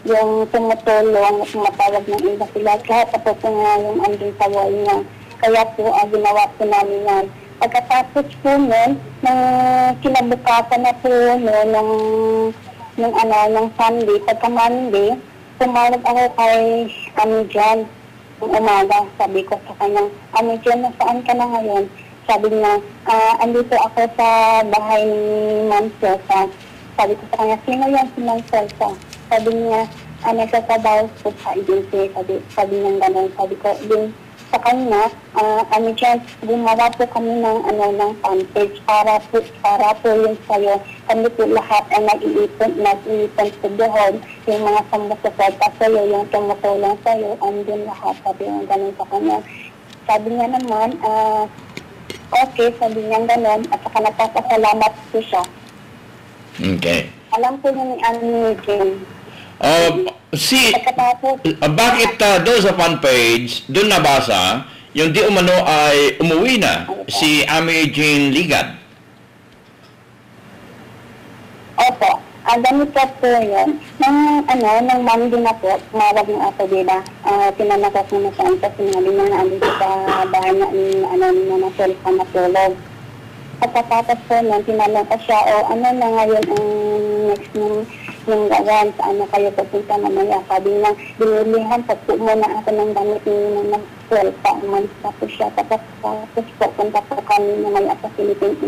yung tumutulong at matawag ng iba sila. Kahit po po nga yung andun sa wall niya. Kaya po, ginawa po namin yan. Pagkatapos po nun, nang kinabukasan na po ng Sunday, pagka Monday, tumawag ako kay Jen ng umaga. Sabi ko sa kanya, Jen, nasaan ka na ngayon? Sabi niya, andito ako sa bahay ni Ma'am Celsa. Sabi ko sa kanya, sino yan si Ma'am Celsa? Sabi niya, nagsasabaw po sa agency. Sabi niya gano'n. Sabi ko, din sa kanya, Jen, gumawa po kami ng fanpage para po yun sa'yo. Kami po lahat ay nag-iipon po doon. Yung mga sumusuporta sa'yo, yung tumutulong sa'yo, andun lahat. Sabi niya gano'n sa kanya. Sabi niya naman, okay, sabi niya gano'n, at saka nagpapasalamat po siya. Okay. Alam po niya ni Jen. Bakit doon sa fan page, doon nabasa, yung di umano ay umuwi na si Jen Legal? Opo. Ganito po yun. Nang Monday na po, tumawag ng ako nila. Pinanakot na saan po, sinabi na andito sa bahay na nasulpa na tulog. Pagkatapos po nun, tinanong ko siya, na ngayon ang next yung gawin, saan na kayo pupunta mamaya. Sabi niya, binilihan po muna ako ng damit ni Maxwell pa. Umalis na po siya. Tapos po, punta po kami mamaya sa Philippines.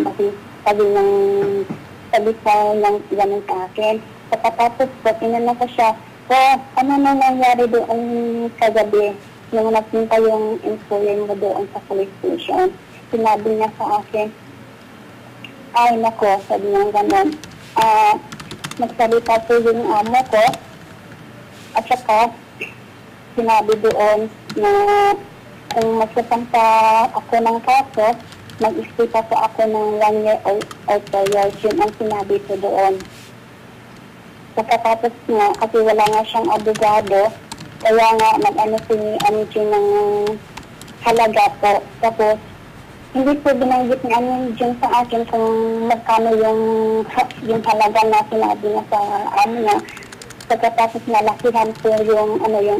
Sabi pa niyang ganun sa akin. Pagkatapos po, tinanong ko siya, ano na nangyari doon kagabi nung nagpunta yung employer mo doon sa police station? Sinabi niya sa akin, ay nako, sabi niya gano'n. Nagsalita po yung amo ko at saka sinabi doon na kung magsasampa ako ng kaso, mag-stay pa po ako ng 1 year or 2 years. Yun ang sinabi ko doon. Pagkatapos nga, kasi wala nga siyang abogado, kaya nga nag-ano si Jen ng halaga po. Tapos, hindi po binanggit ni Jen sa akin kung magkano yung halaga na sinabi niya sa amo niya. Pagkatapos nalakihan po yung amo niya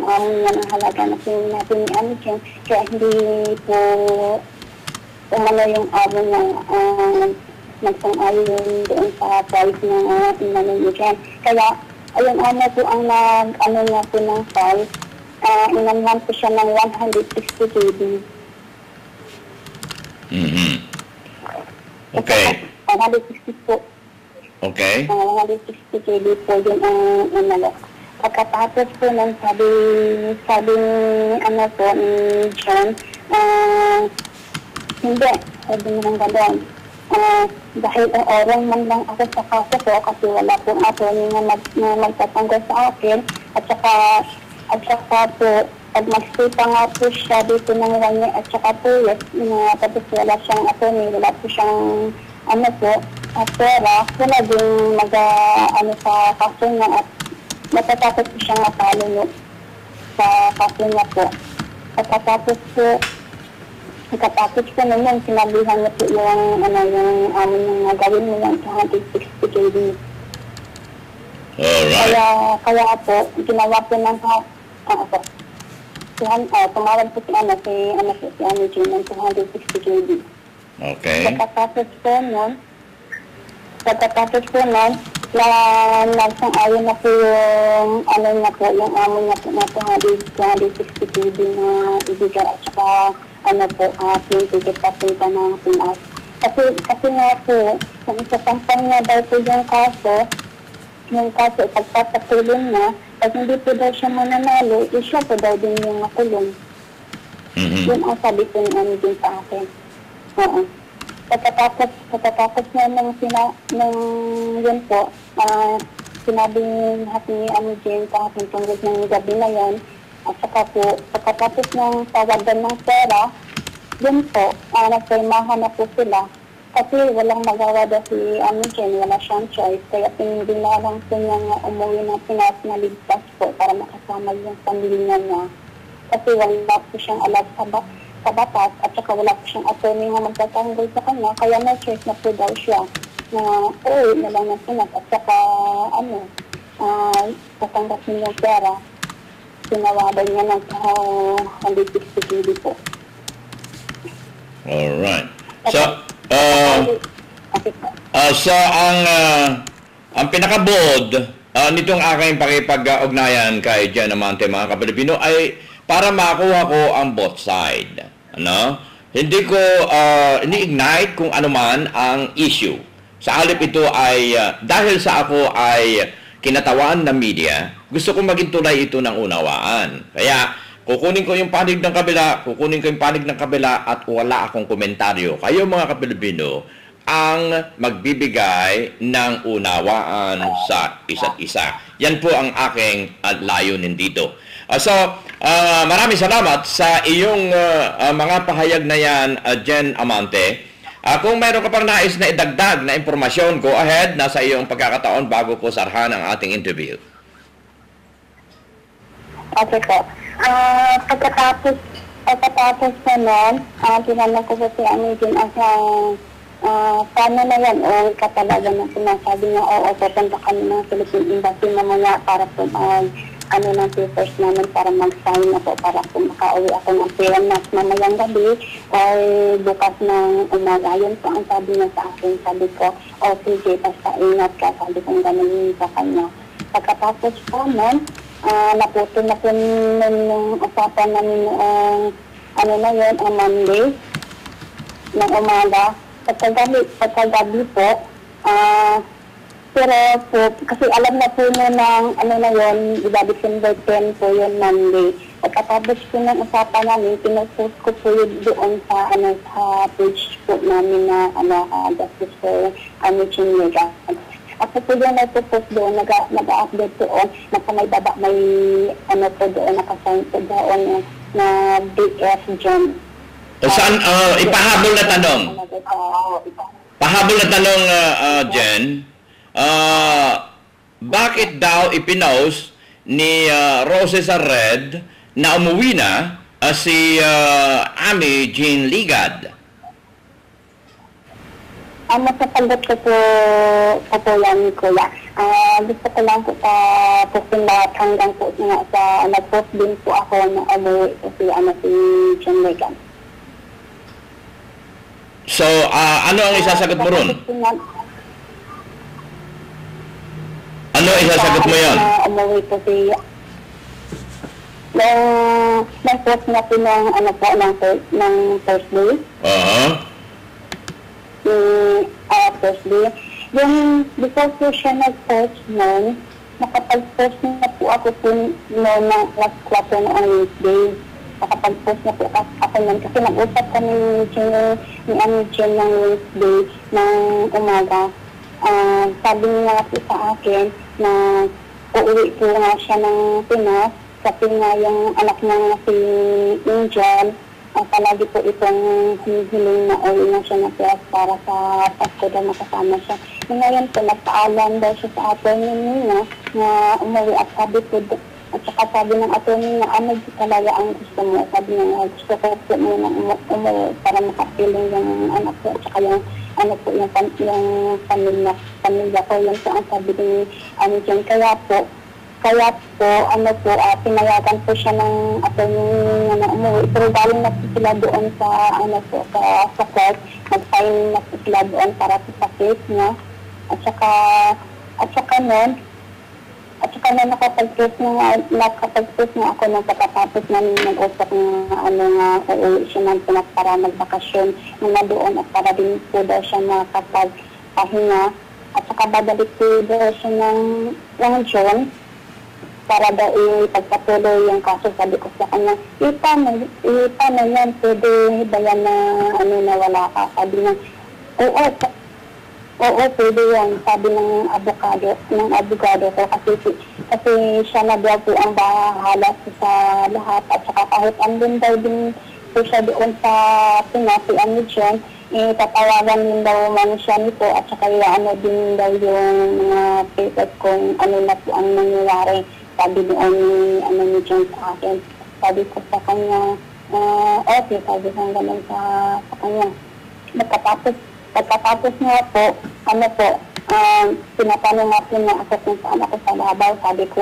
ng halaga na sinabi ni Jen. Kaya hindi po yung amo niya nagsang-ayon doon sa price ng ni Jen. Kaya, ayun amo po ang niya po ng price. Inanhan po siya ng 160 KB. Mm-hmm. Okay. 160 po. Okay. 160 KB po yun ang Pagkatapos po nang sabi ni John, hindi, sabi niya ng gano'n. Dahil orang man lang ako sa kaso po kasi wala pong attorney na magtatanggol sa akin at saka po pag mag-stay pa nga po siya dito ng 1 year at saka 2 years, tapos wala siyang attorney, wala po siyang pera, wala din sa kaso niya at matatapos po siyang matalo sa kaso niya po. Pagkatapos po naman, sinabihan niya po yung yung gawin mo yung 260 KB. Alright. Kaya po, ginawa po ng tumawag po si Jen ng 260 KB. Okay. Pagkatapos po nun, nagsang-ayon na po yung yung amo niya po na 260 KB na ibigay at saka yung ticket papunta ng Pinas. Kasi nga po, kung isasampang niya daw po yung kaso, pagpapatulong niya, pag hindi po daw siya mananalo, siya po daw din yung makulong. Yun ang sabi ko ni din sa akin. Oo. Pagkatapos na nung yun po, sinabi ni Jane sa akin tungkol ng gabi na yan, at saka po, pagkatapos ng tawagan ng pera, yun po, nagpirmahan na po sila. Kasi walang magawa daw si Jane, wala siyang choice. Kaya pinagdinalang po niyang umuwi ng Pinas na ligtas po para makasama yung pamilya niya. Kasi wala po siyang alam sa batas at saka wala po siyang attorney na magtatanggol sa kanya. Kaya may choice na po daw siya na uuwi na lang ng Pinas at saka tatanggap niya yung pera. Sinawadan niya ng 160 po. Alright. So, ang pinakabod nitong aking pakipag-ugnayan kay Jen Amante, mga kapilipino, ay para makuha ko ang both side. Ano? Hindi ko ini-ignite kung ano man ang issue. Sa halip ito ay, dahil sa ako ay kinatawan ng media, gusto kong maging tulay ito ng unawaan. Kaya, kukunin ko yung panig ng kabila, at wala akong komentaryo. Kayo mga kapilipino, ang magbibigay ng unawaan sa isa't isa. Yan po ang aking layunin dito. Maraming salamat sa iyong mga pahayag na yan, Jen Amante. Kung mayroon ka pang nais na idagdag na impormasyon, go ahead. Nasa iyong pagkakataon bago ko sarhan ang ating interview. Okay po. Pagkatapos na nun, tinanong ko po si Jane paano na yan o katalaga na sinasabi niya, oo, pupunta kami ng Philippine Embassy mamaya para po ng papers namin para mag-sign na po para po makauwi ako ng PMS mamayang gabi o bukas ng umaga. Yun po ang sabi niya sa akin. Sabi ko, sige, basta ingat ka. Sabi ko gano'n sa kanya. Pagkatapos po nun, naputo na po yung usapan namin ang Monday ng umaga. Pagkagabi po, pero po, kasi alam na po ng December 10 po yun Monday. Pagkatapos po ng usapan namin, pinupost ko po yun doon sa page po namin na Justice for Chinega. Ako po yung nagpo-post doon, nag-update doon, may baba, may po doon, nakasign po doon na BF John. Saan, ipahabol na tanong. Pahabol na tanong, Jen. Bakit daw ipinost ni Roses Red na umuwi na si Ami Jane Ligad? Masasagot ko po yan, Kuya. Gusto ko lang po posting lahat hanggang po sa nag-post din po ako na umuwi po si Jane Ligad. So, ano ang isasagot mo ron? Ano isasagot mo yon? Umuwi po siya. Nag-post na po ng Thursday. Thursday. Yung before po siya nag-post noon, nakapag-post na po ako po noon ng last quarter noong Wednesday. Nakapag-post na po ako noon kasi nag-usap kami ni Jane ng Wednesday ng umaga. Sabi niya po sa akin na uuwi po nga siya ng Pinas kasi nga yung anak niya si Angel palagi po itong hinihiling na uwi na siya ng Pinas para sa Pasko daw makasama siya. Ngayon po nagpaalam daw siya sa attorney niya na umuwi at sabi po at saka sabi ng attorney niya ano talaga ang gusto mo. Sabi niya gusto ko po muna umuwi para makapiling yung anak ko at saka yung yung pamilya ko. Yan po ang sabi ni Jane. Kaya po, pinayagan po siya ng attorney niya na umuwi. Pero galing na po sila doon sa court. Nag-sign na po sila doon para sa case niya. At saka nun, nakapag-post na ako nung pagkatapos namin nag-usap na uuwi siya ng Pinas para magbakasyon na doon at para din po daw siya makapagpahinga. At saka babalik po daw siya ng June para daw ipagpatuloy yung kaso. Sabi ko sa kanya, paano yan, pwede ba yan na na wala ka? Sabi niya, oo, pwede yan, sabi ng abogado ko, kasi siya na daw po ang bahala sa lahat, at saka kahit andun daw din po siya doon sa pinasian ni John, tatawagan din daw man siya nito, at saka din daw yung mga papers kung ano na po ang nangyayari. Sabi doon ni John sa akin. Sabi ko sa kanya, okay, sabi ko ganun sa kanya. Pagkatapos nga po, pinatanong nga po niya ako kung saan ako sa Davao. Sabi ko,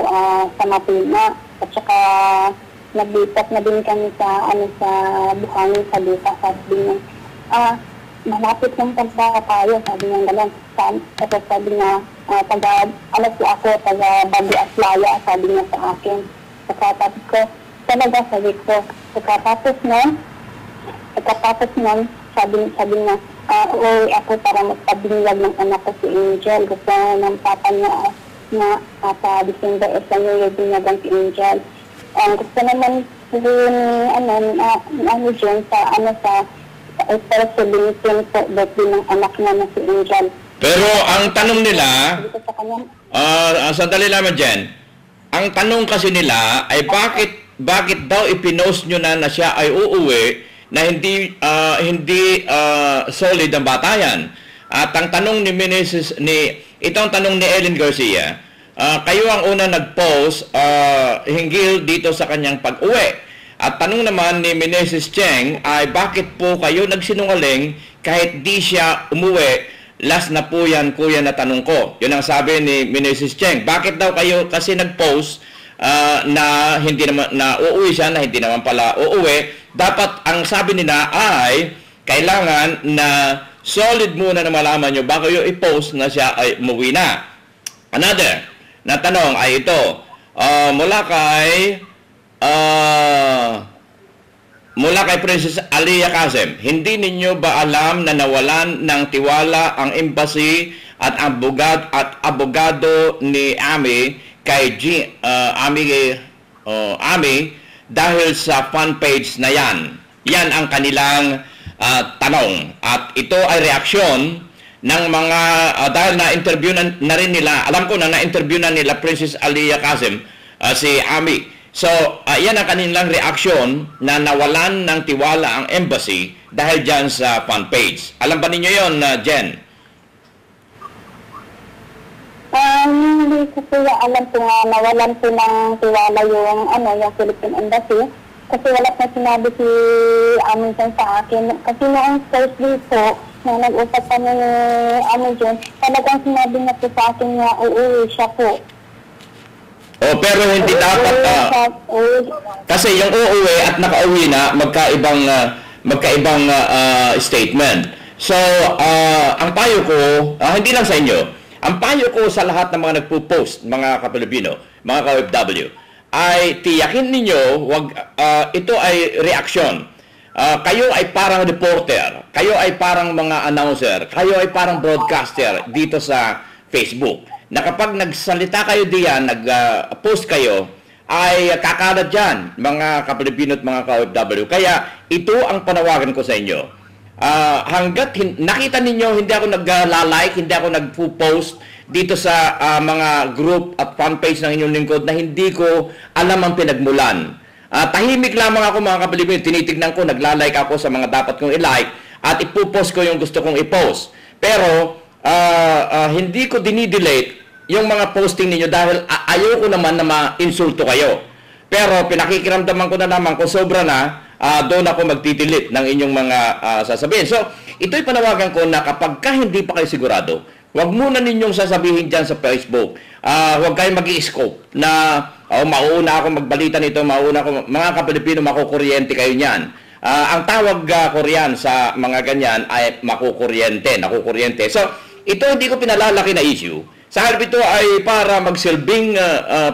sa Mapina. At saka, naglipat na din kami sa Buhangin, sa Lupa. Sabi niya, malapit lang sa tayo. Sabi niya gano'n. Sabi niya, taga Bago Aslaya, sabi niya sa akin. Pagkatapos ko, talaga sabi ko, pagkatapos nun, sabi niya, uuwi ako para magpabinyag ng anak ko si Angel. Gusto ng papa niya na sa December is lang yung binyagan si Angel. Gusto naman John sa LinkedIn po, birthday ng anak niya na si Angel. Pero ang tanong nila, sandali lamang dyan, ang tanong kasi nila ay bakit daw ipinost nyo na siya ay uuwi na hindi solid ang batayan. At ang tanong itong tanong ni Ellen Garcia, kayo ang una nag-post hinggil dito sa kanyang pag-uwi. At tanong naman ni Meneses Cheng ay bakit po kayo nagsinungaling kahit di siya umuwi? Last na po yan, kuya, na tanong ko. Yun ang sabi ni Meneses Cheng. Bakit daw kayo kasi nag-post na hindi naman na uuwi siya, na hindi naman pala uuwi? Dapat ang sabi nila ay kailangan na solid muna na malaman nyo bago yung i-post na siya ay umuwi na. Another na tanong ay ito, mula kay Princess Alia Kasem, hindi ninyo ba alam na nawalan ng tiwala ang embassy at abogado ni Ami kay Ami dahil sa fan page na yan? Yan ang kanilang tanong. At ito ay reaksyon ng mga, dahil na-interview na rin nila, alam ko na na-interview na nila Princess Alia Kasem, si Ami. So, yan ang kanilang reaksyon na nawalan ng tiwala ang embassy dahil dyan sa fan page. Alam ba ninyo yon, Jen? Hindi ko alam po nga nawalan po ng tiwala yung Philippine Embassy. Kasi wala na sinabi si Amin sa akin. Kasi noong Thursday po, na nag-usap kami ni Amin dyan, talagang sinabi niya po sa akin na uuwi siya po. Pero hindi dapat kasi yung uuwi at nakauwi na magkaibang statement. So, ang payo ko, hindi lang sa inyo, ang payo ko sa lahat ng mga nagpo-post, mga ka-Pilipino, mga ka-OFW, ay tiyakin ninyo, ito ay reaksyon. Kayo ay parang reporter, kayo ay parang mga announcer, kayo ay parang broadcaster dito sa Facebook, na kapag nagsalita kayo diyan, nag-post kayo, ay kakalat dyan, mga ka-Pilipino at mga ka-OFW. Kaya ito ang panawagan ko sa inyo. Hanggat nakita ninyo, hindi ako nag-like, hindi ako nag-post dito sa mga group at fanpage ng inyong lingkod na hindi ko alam ang pinagmulan. Tahimik lamang ako, mga ka-Pilipino, tinitignan ko, nagla-like ako sa mga dapat kong i-like at ipopost ko yung gusto kong i-post. Pero hindi ko dinidelete yung mga posting ninyo dahil ayaw ko naman na ma-insulto kayo. Pero pinakikiramdaman ko na naman kung sobra na, doon ako magtitilit ng inyong mga sasabihin. So, ito'y panawagan ko na kapag hindi pa kayo sigurado, huwag muna ninyong sasabihin dyan sa Facebook. Huwag kayong mag-i-scope na mauna ako magbalita nito, mga ka-Pilipino, makukuryente kayo niyan. Ang tawag ko riyan sa mga ganyan ay nakukuryente. So, ito hindi ko pinalalaki na issue. Sa halip ito ay para magsilbing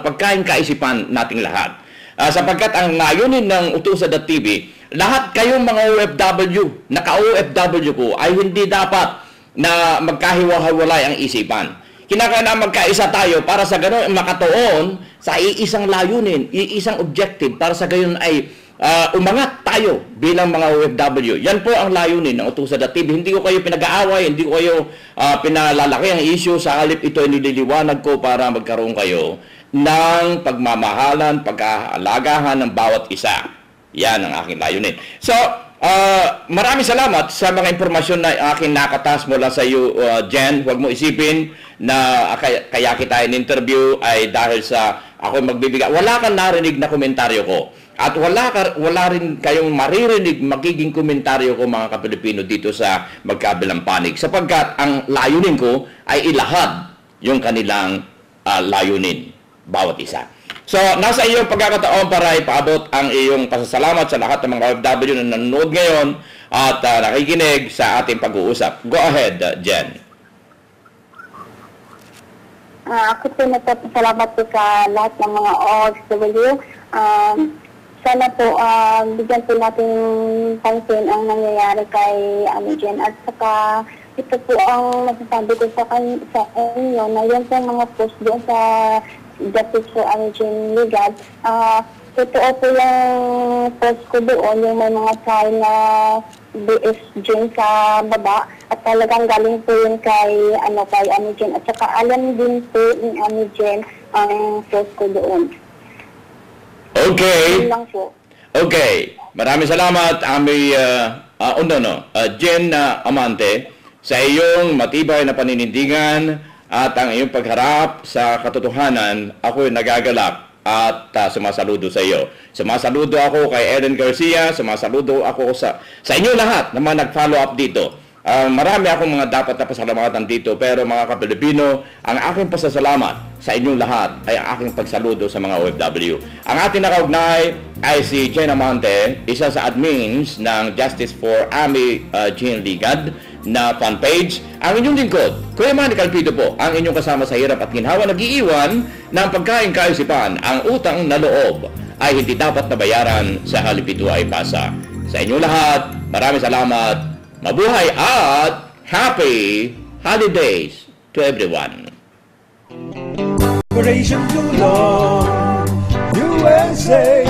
pagkain kaisipan nating lahat. Sapagkat ang layunin ng Utusan.tv, lahat kayong mga OFW, naka-OFW ko, ay hindi dapat na magkahiwa-hiwalay ang isipan. Kinakailangan magkaisa tayo para sa gano'n makatuon sa iisang layunin, iisang objective para sa gayon ay umangat tayo bilang mga OFW. Yan po ang layunin ng Utusan.tv. Hindi ko kayo pinag-aaway, hindi ko kayo pinalalaki ang issue. Sa halip ito ay nililiwanag ko para magkaroon kayo ng pagmamahalan, pag-aalagahan ng bawat isa. Yan ang aking layunin. So, maraming salamat sa mga impormasyon na aking nakatas mula sa iyo, Jen. Huwag mo isipin na kaya kita in-interview ay dahil sa ako magbibigay. Wala kang narinig na komentaryo ko. At wala rin kayong maririnig magiging komentaryo ko mga Kapilipino dito sa Magkabilang Panig. Sapagkat ang layunin ko ay ilahad yung kanilang layunin, bawat isa. So, nasa iyong pagkakataon para ipaabot ang iyong pasasalamat sa lahat ng mga OFW na nanonood ngayon at nakikinig sa ating pag-uusap. Go ahead, Jen. Ako po nagpapasalamat po sa lahat ng mga OFW. Sana po bigyan po natin pansin ang nangyayari kay Jen. At saka ito po ang masasabi ko sa inyo na yan po mga post doon sa Justice for Jen Ligad. Totoo po yung post ko doon, yung may mga sign na BS Jen sa baba. At talagang galing po yun kay Jen. At saka alam din po ni Jen ang post ko doon. Okay. Yun lang po. Okay. Maraming salamat, Jen Amante, sa iyong matibay na paninindigan at ang iyong pagharap sa katotohanan. Ako'y nagagalak at sumasaludo sa iyo. Sumasaludo ako kay Ellen Garcia, sumasaludo ako sa inyo lahat na mga nag-follow up dito. Marami akong mga dapat na pasalamatan dito, pero mga Kapilipino, ang aking pasasalamat sa inyong lahat ay ang aking pagsaludo sa mga OFW. Ang ating nakaugnay ay si Jen Amante, isa sa admins ng Justice for Jen Ligad na fanpage. Ang inyong lingkod, Kuya Manny Calpido po, ang inyong kasama sa hirap at ginhawa, nag-iiwan ng pagkain kaisipan. Ang utang na loob ay hindi dapat nabayaran, sa halip ito ay pasa. Sa inyong lahat, maraming salamat. Mabuhay at happy holidays to everyone. Operation Tulong USA.